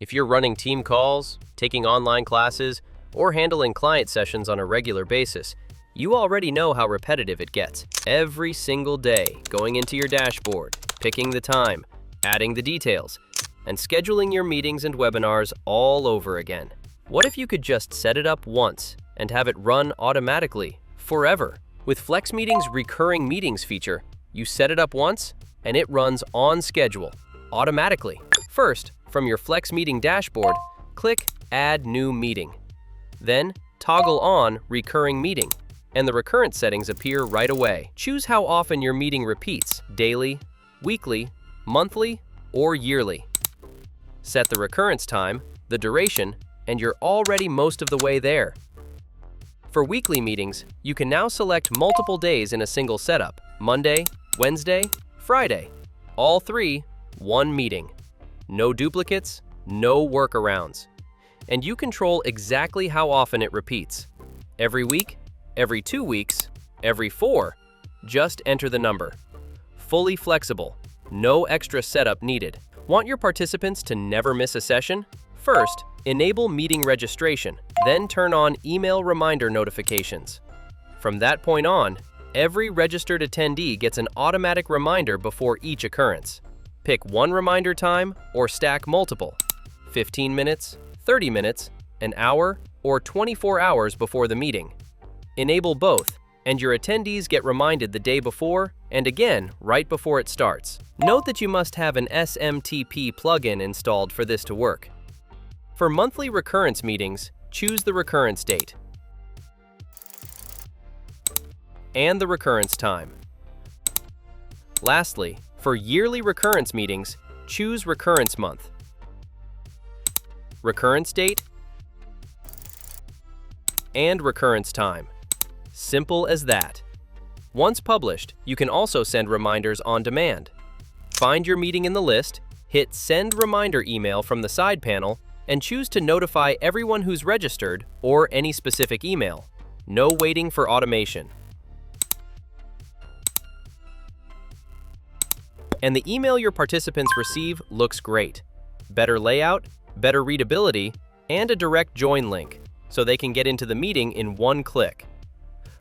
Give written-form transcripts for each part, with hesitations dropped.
If you're running team calls, taking online classes, or handling client sessions on a regular basis, you already know how repetitive it gets. Every single day, going into your dashboard, picking the time, adding the details, and scheduling your meetings and webinars all over again. What if you could just set it up once and have it run automatically, forever? With FlexMeeting's Recurring Meetings feature, you set it up once and it runs on schedule, automatically. First, from your FlexMeeting dashboard, click Add New Meeting. Then, toggle on Recurring Meeting, and the recurrence settings appear right away. Choose how often your meeting repeats, daily, weekly, monthly, or yearly. Set the recurrence time, the duration, and you're already most of the way there. For weekly meetings, you can now select multiple days in a single setup: Monday, Wednesday, Friday. All three, one meeting. No duplicates, no workarounds. And you control exactly how often it repeats. Every week, every 2 weeks, every 4. Just enter the number. Fully flexible, no extra setup needed. Want your participants to never miss a session? First, enable meeting registration, then turn on email reminder notifications. From that point on, every registered attendee gets an automatic reminder before each occurrence. Pick one reminder time or stack multiple: 15 minutes, 30 minutes, an hour, or 24 hours before the meeting. Enable both, and your attendees get reminded the day before and again right before it starts. Note that you must have an SMTP plugin installed for this to work. For monthly recurrence meetings, choose the recurrence date and the recurrence time. Lastly, for yearly recurrence meetings, choose recurrence month, recurrence date, and recurrence time. Simple as that. Once published, you can also send reminders on demand. Find your meeting in the list, hit Send Reminder Email from the side panel, and choose to notify everyone who's registered or any specific email. No waiting for automation. And the email your participants receive looks great. Better layout, better readability, and a direct join link, so they can get into the meeting in one click.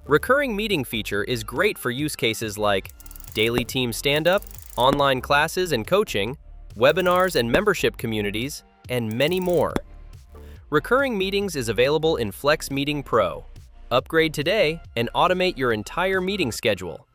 Recurring Meeting feature is great for use cases like daily team stand-up, online classes and coaching, webinars and membership communities, and many more. Recurring Meetings is available in FlexMeeting Pro. Upgrade today and automate your entire meeting schedule.